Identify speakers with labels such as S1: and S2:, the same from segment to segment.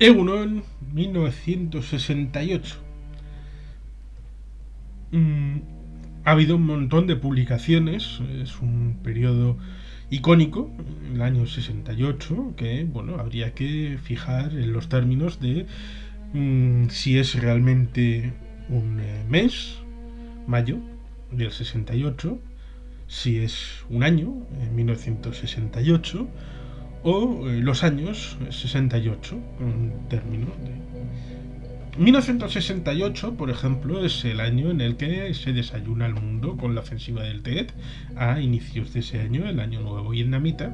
S1: Egunon, 1968. Ha habido un montón de publicaciones, es un periodo icónico, el año 68, que bueno, habría que fijar en los términos de si es realmente un mes, mayo del 68, si es un año, en 1968, o los años 68, un término de 1968, por ejemplo, es el año en el que se desayuna el mundo con la ofensiva del Tet, a inicios de ese año, el año nuevo vietnamita,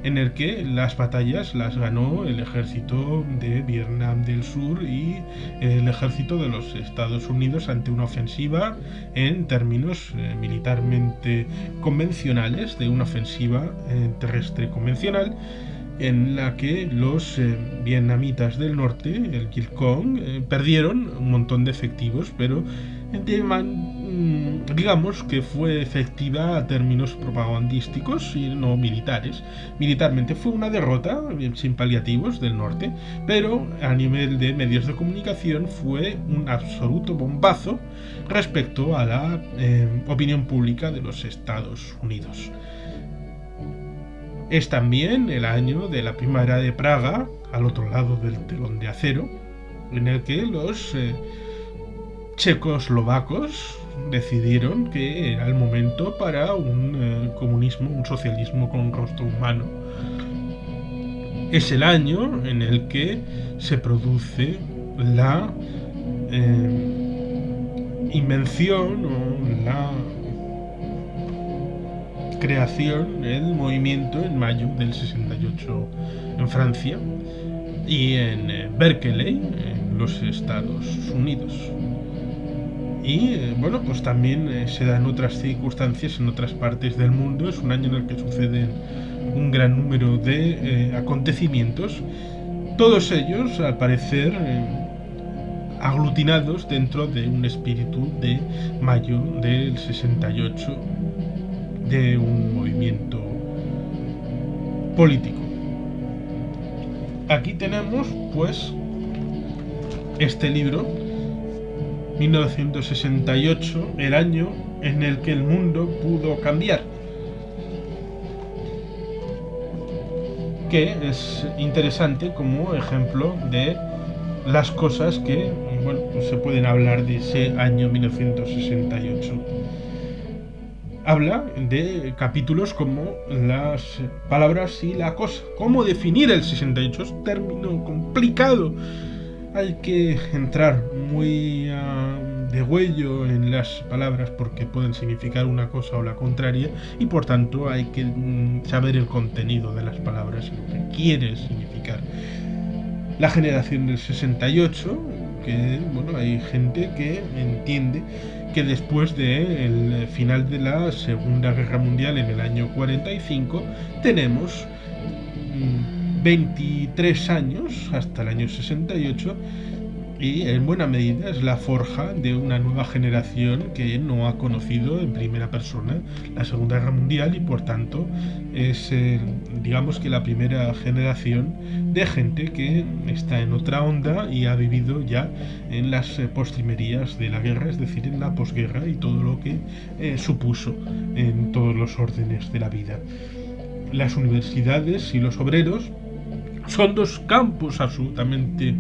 S1: en el que las batallas las ganó el ejército de Vietnam del Sur y el ejército de los Estados Unidos ante una ofensiva en términos militarmente convencionales, de una ofensiva terrestre convencional, en la que los vietnamitas del norte, el Vietcong, perdieron un montón de efectivos, pero digamos que fue efectiva a términos propagandísticos y no militares. Militarmente fue una derrota sin paliativos del norte, pero a nivel de medios de comunicación fue un absoluto bombazo respecto a la opinión pública de los Estados Unidos. Es también el año de la primavera de Praga, al otro lado del telón de acero, en el que los checoslovacos decidieron que era el momento para un comunismo, un socialismo con rostro humano. Es el año en el que se produce la invención o la creación del movimiento en mayo del 68 en Francia y en Berkeley, en los Estados Unidos. Y bueno, pues también se dan otras circunstancias en otras partes del mundo. Es un año en el que suceden un gran número de acontecimientos, todos ellos al parecer aglutinados dentro de un espíritu de mayo del 68, de un movimiento político. Aquí tenemos pues este libro, 1968, el año en el que el mundo pudo cambiar, que es interesante como ejemplo de las cosas que bueno, se pueden hablar de ese año 1968. Habla de capítulos como las palabras y la cosa. ¿Cómo definir el 68? Es un término complicado. Hay que entrar muy de huello en las palabras porque pueden significar una cosa o la contraria, y por tanto hay que saber el contenido de las palabras y lo que quiere significar. La generación del 68, que bueno, hay gente que entiende que después del final de la Segunda Guerra Mundial en el año 45 tenemos 23 años hasta el año 68, y en buena medida es la forja de una nueva generación que no ha conocido en primera persona la Segunda Guerra Mundial, y por tanto es digamos que la primera generación de gente que está en otra onda y ha vivido ya en las postrimerías de la guerra, es decir, en la posguerra y todo lo que supuso en todos los órdenes de la vida. Las universidades y los obreros son dos campos absolutamente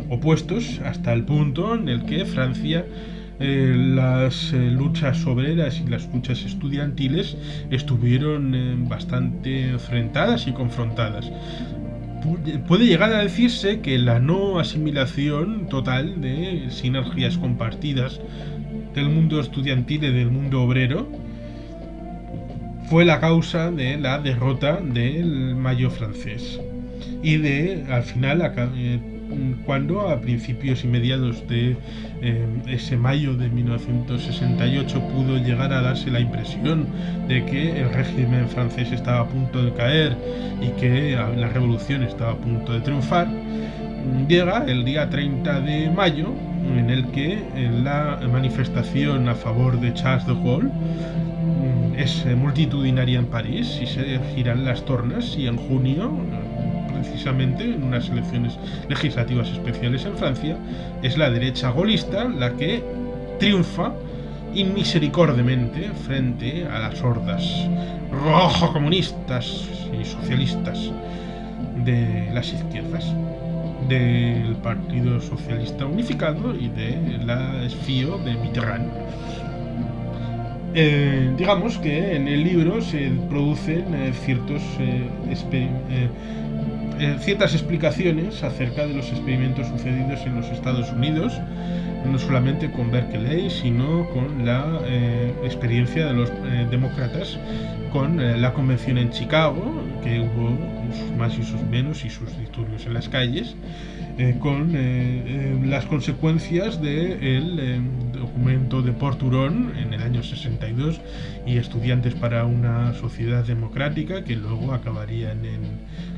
S1: opuestos, hasta el punto en el que Francia, las luchas obreras y las luchas estudiantiles estuvieron bastante enfrentadas y confrontadas. Puede llegar a decirse que la no asimilación total de sinergias compartidas del mundo estudiantil y del mundo obrero fue la causa de la derrota del Mayo francés, y de al final cuando a principios y mediados de ese mayo de 1968 pudo llegar a darse la impresión de que el régimen francés estaba a punto de caer y que la revolución estaba a punto de triunfar, llega el día 30 de mayo en el que la manifestación a favor de Charles de Gaulle es multitudinaria en París y se giran las tornas, y en junio precisamente en unas elecciones legislativas especiales en Francia, es la derecha gaullista la que triunfa inmisericordiamente frente a las hordas rojo comunistas y socialistas de las izquierdas, del Partido Socialista Unificado y de la FIO de Mitterrand. Digamos que en el libro se producen ciertas explicaciones acerca de los experimentos sucedidos en los Estados Unidos, no solamente con Berkeley, sino con la experiencia de los demócratas con la convención en Chicago, que hubo sus más y sus menos y sus disturbios en las calles, con las consecuencias del documento de Port Huron en el año 62 y Estudiantes para una Sociedad Democrática, que luego acabarían en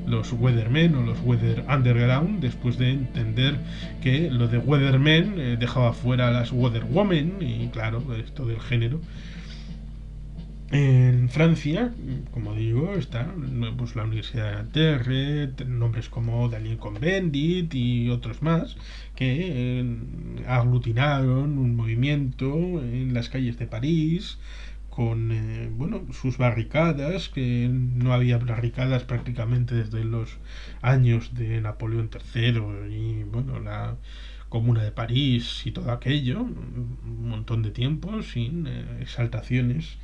S1: los Weathermen o los Weather Underground, después de entender que lo de Weathermen dejaba fuera a las Weather Women y claro, esto del género. En Francia, como digo, está pues, la Universidad de Nanterre, nombres como Daniel Cohn-Bendit y otros más que aglutinaron un movimiento en las calles de París con sus barricadas, que no había barricadas prácticamente desde los años de Napoleón III y la Comuna de París y todo aquello, un montón de tiempo sin exaltaciones.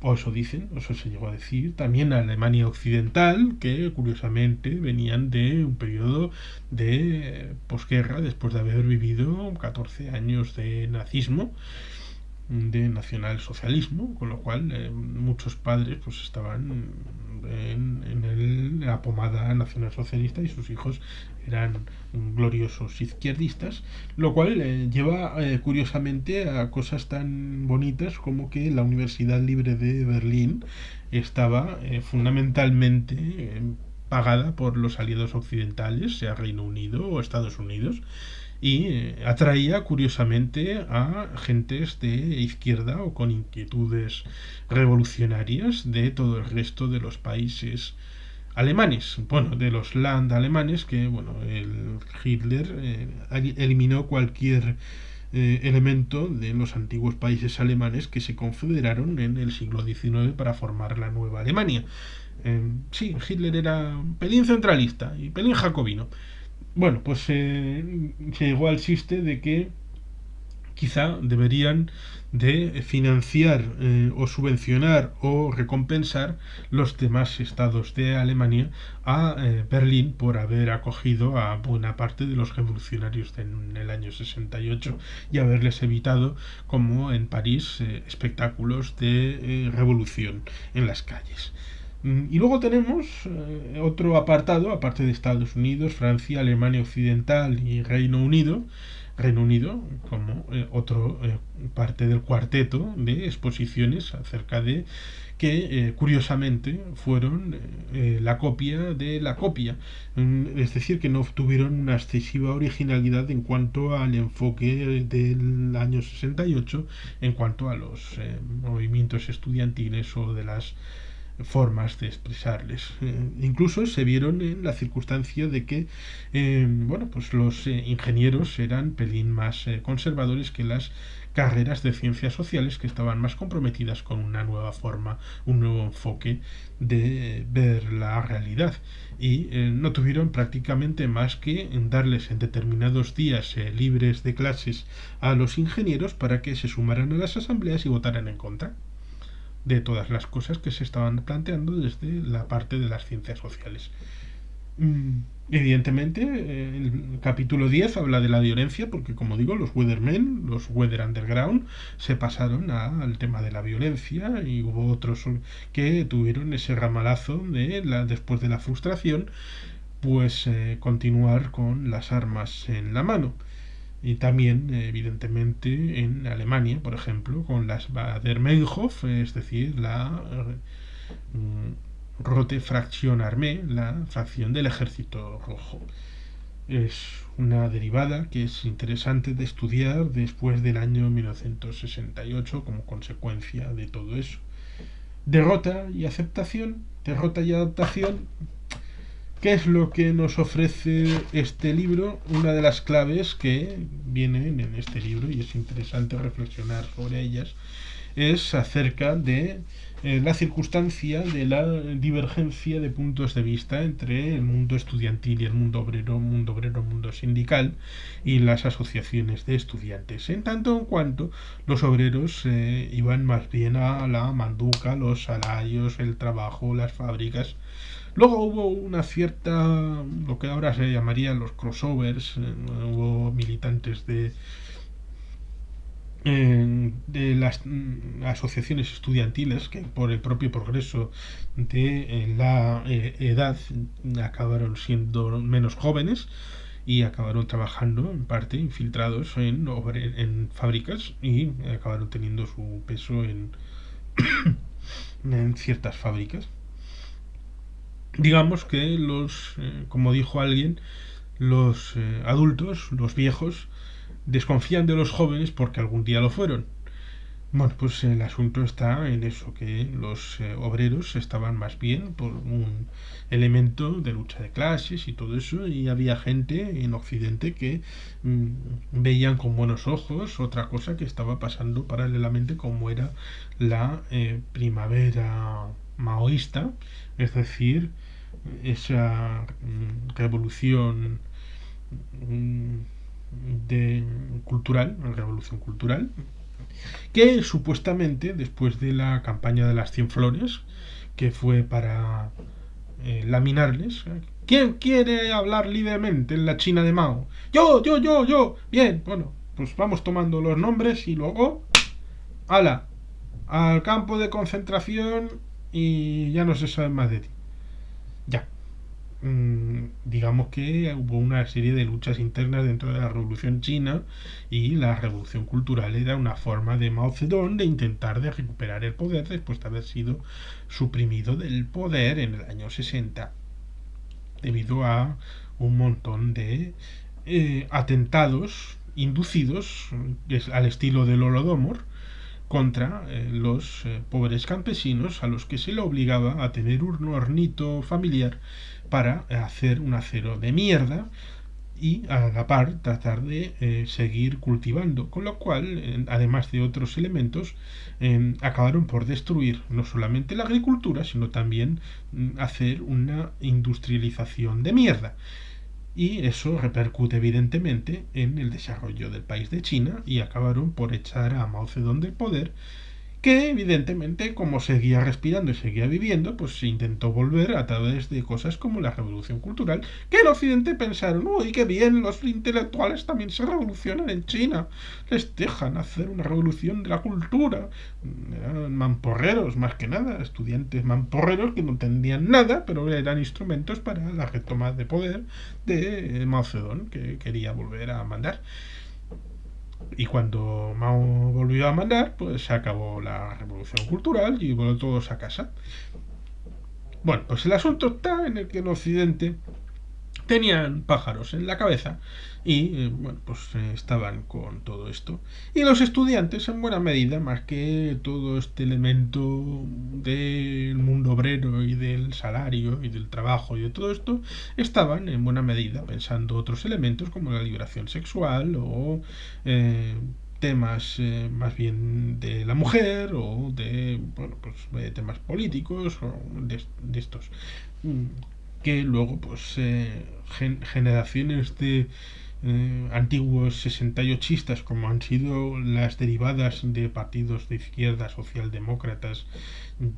S1: O eso dicen, o eso se llegó a decir. También Alemania Occidental, que curiosamente venían de un periodo de posguerra, después de haber vivido 14 años de nazismo, de nacionalsocialismo, con lo cual muchos padres pues estaban en la pomada nacionalsocialista y sus hijos eran gloriosos izquierdistas, lo cual lleva curiosamente a cosas tan bonitas como que la Universidad Libre de Berlín estaba fundamentalmente pagada por los aliados occidentales, sea Reino Unido o Estados Unidos, y atraía curiosamente a gentes de izquierda o con inquietudes revolucionarias de todo el resto de los países alemanes, de los Land alemanes, que el Hitler eliminó cualquier elemento de los antiguos países alemanes que se confederaron en el siglo XIX para formar la nueva Alemania. Sí, Hitler era un pelín centralista y pelín jacobino. Pues se llegó al chiste de que quizá deberían de financiar o subvencionar o recompensar los demás estados de Alemania a Berlín por haber acogido a buena parte de los revolucionarios en el año 68 y haberles evitado, como en París, espectáculos de revolución en las calles. Y luego tenemos otro apartado, aparte de Estados Unidos, Francia, Alemania Occidental y Reino Unido como otro parte del cuarteto de exposiciones acerca de que curiosamente fueron la copia de la copia, es decir, que no tuvieron una excesiva originalidad en cuanto al enfoque del año 68, en cuanto a los movimientos estudiantiles o de las formas de expresarles. Incluso se vieron en la circunstancia de que los ingenieros eran pelín más conservadores que las carreras de ciencias sociales, que estaban más comprometidas con una nueva forma, un nuevo enfoque de ver la realidad, y no tuvieron prácticamente más que darles en determinados días libres de clases a los ingenieros para que se sumaran a las asambleas y votaran en contra de todas las cosas que se estaban planteando desde la parte de las ciencias sociales. Evidentemente, el capítulo 10 habla de la violencia, porque como digo, los Weathermen, los Weather Underground, se pasaron al tema de la violencia, y hubo otros que tuvieron ese ramalazo después de la frustración, pues continuar con las armas en la mano. Y también, evidentemente, en Alemania, por ejemplo, con las Baader-Meinhof, es decir, la Rote Fraktion Armee, la fracción del Ejército Rojo. Es una derivada que es interesante de estudiar después del año 1968 como consecuencia de todo eso. Derrota y aceptación, derrota y adaptación. ¿Qué es lo que nos ofrece este libro? Una de las claves que vienen en este libro, y es interesante reflexionar sobre ellas, es acerca de la circunstancia de la divergencia de puntos de vista entre el mundo estudiantil y el mundo obrero, mundo sindical y las asociaciones de estudiantes. En tanto en cuanto los obreros iban más bien a la manduca, los salarios, el trabajo, las fábricas. Luego hubo una cierta, lo que ahora se llamarían los crossovers, hubo militantes de las asociaciones estudiantiles que por el propio progreso de la edad acabaron siendo menos jóvenes y acabaron trabajando en parte infiltrados en fábricas y acabaron teniendo su peso en ciertas fábricas. Digamos que como dijo alguien, los adultos, los viejos, desconfían de los jóvenes porque algún día lo fueron. Bueno, pues el asunto está en eso, que los obreros estaban más bien por un elemento de lucha de clases y todo eso, y había gente en Occidente que veían con buenos ojos otra cosa que estaba pasando paralelamente, como era la primavera maoísta, es decir, esa revolución mm, revolución cultural, que supuestamente después de la campaña de las 100 flores, que fue para laminarles. ¿Quién quiere hablar libremente en la China de Mao? Yo. Bien, bueno, pues vamos tomando los nombres y luego, ¡hala! Al campo de concentración y ya no se sabe más de ti. Ya. Digamos que hubo una serie de luchas internas dentro de la Revolución China, y la Revolución Cultural era una forma de Mao Zedong de intentar de recuperar el poder después de haber sido suprimido del poder en el año 60 debido a un montón de atentados inducidos al estilo del Holodomor contra los pobres campesinos, a los que se le obligaba a tener un hornito familiar para hacer un acero de mierda y a la par tratar de seguir cultivando, con lo cual, además de otros elementos, acabaron por destruir no solamente la agricultura, sino también hacer una industrialización de mierda. Y eso repercute evidentemente en el desarrollo del país de China, y acabaron por echar a Mao Zedong del poder, que evidentemente, como seguía respirando y seguía viviendo, pues se intentó volver a través de cosas como la revolución cultural, que en Occidente pensaron, uy, qué bien, los intelectuales también se revolucionan en China, les dejan hacer una revolución de la cultura. Eran mamporreros, más que nada, estudiantes mamporreros que no entendían nada, pero eran instrumentos para la retoma de poder de Mao Zedong, que quería volver a mandar. Y cuando Mao volvió a mandar, pues se acabó la revolución cultural y volvieron todos a casa. Bueno, pues el asunto está en el que en Occidente tenían pájaros en la cabeza y bueno, pues estaban con todo esto. Y los estudiantes, en buena medida, más que todo este elemento del mundo obrero y del salario y del trabajo y de todo esto, estaban en buena medida pensando otros elementos como la liberación sexual o temas más bien de la mujer, o de, bueno, pues temas políticos o de estos que luego pues generaciones de antiguos 68istas, como han sido las derivadas de partidos de izquierda socialdemócratas,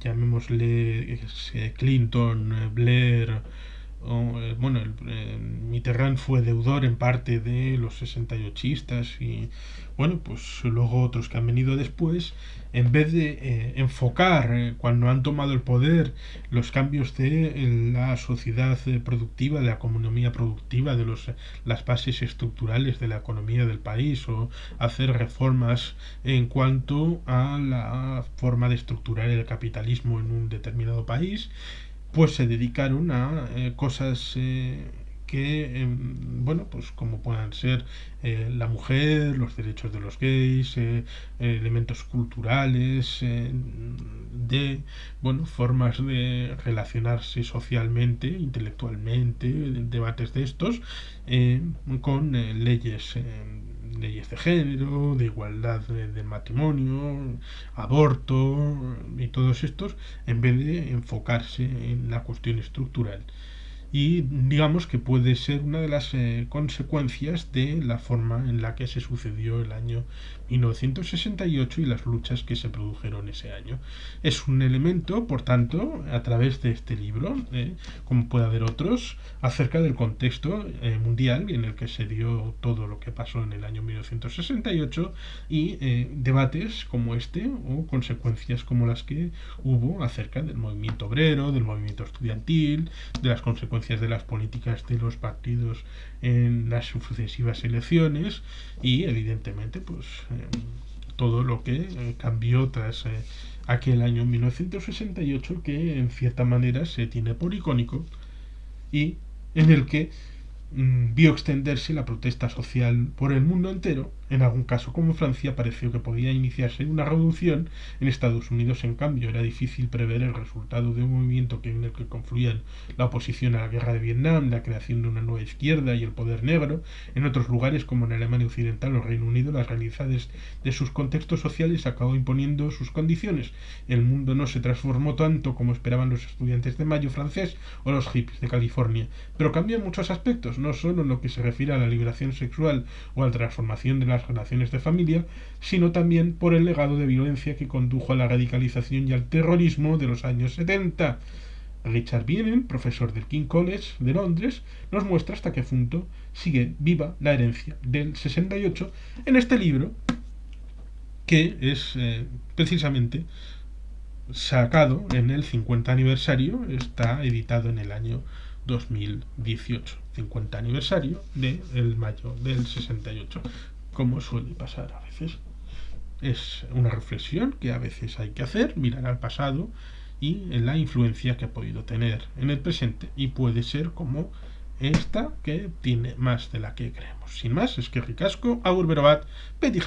S1: llamémosle Clinton, Blair, bueno, Mitterrand fue deudor en parte de los 68istas, y bueno, pues luego otros que han venido después, en vez de enfocar cuando han tomado el poder los cambios de la sociedad productiva, de la economía productiva, de las bases estructurales de la economía del país, o hacer reformas en cuanto a la forma de estructurar el capitalismo en un determinado país, pues se dedicaron a cosas que, bueno, pues como puedan ser la mujer, los derechos de los gays, elementos culturales, de, bueno, formas de relacionarse socialmente, intelectualmente, debates de estos, eh, con leyes de género, de igualdad de matrimonio, aborto y todos estos, en vez de enfocarse en la cuestión estructural. Y digamos que puede ser una de las consecuencias de la forma en la que se sucedió el año 1968 y las luchas que se produjeron ese año. Es un elemento, por tanto, a través de este libro, como puede haber otros, acerca del contexto mundial en el que se dio todo lo que pasó en el año 1968 y debates como este o consecuencias como las que hubo acerca del movimiento obrero, del movimiento estudiantil, de las consecuencias de las políticas de los partidos en las sucesivas elecciones y evidentemente pues todo lo que cambió tras aquel año 1968 que en cierta manera se tiene por icónico y en el que vio extenderse la protesta social por el mundo entero. En algún caso, como Francia, pareció que podía iniciarse una revolución. En Estados Unidos, en cambio, era difícil prever el resultado de un movimiento en el que confluían la oposición a la guerra de Vietnam, la creación de una nueva izquierda y el poder negro. En otros lugares, como en Alemania Occidental o Reino Unido, las realidades de sus contextos sociales acabó imponiendo sus condiciones. El mundo no se transformó tanto como esperaban los estudiantes de Mayo francés o los hippies de California, pero cambió en muchos aspectos, no solo en lo que se refiere a la liberación sexual o a la transformación de las relaciones de familia, sino también por el legado de violencia que condujo a la radicalización y al terrorismo de los años 70. Richard Vienen, profesor del King College de Londres, nos muestra hasta qué punto sigue viva la herencia del 68 en este libro, que es precisamente sacado en el 50 aniversario, está editado en el año 2018, 50 aniversario del mayo del 68, como suele pasar a veces. Es una reflexión que a veces hay que hacer, mirar al pasado y en la influencia que ha podido tener en el presente, y puede ser como esta, que tiene más de la que creemos. Sin más, es que ricasco, agur berobat, petit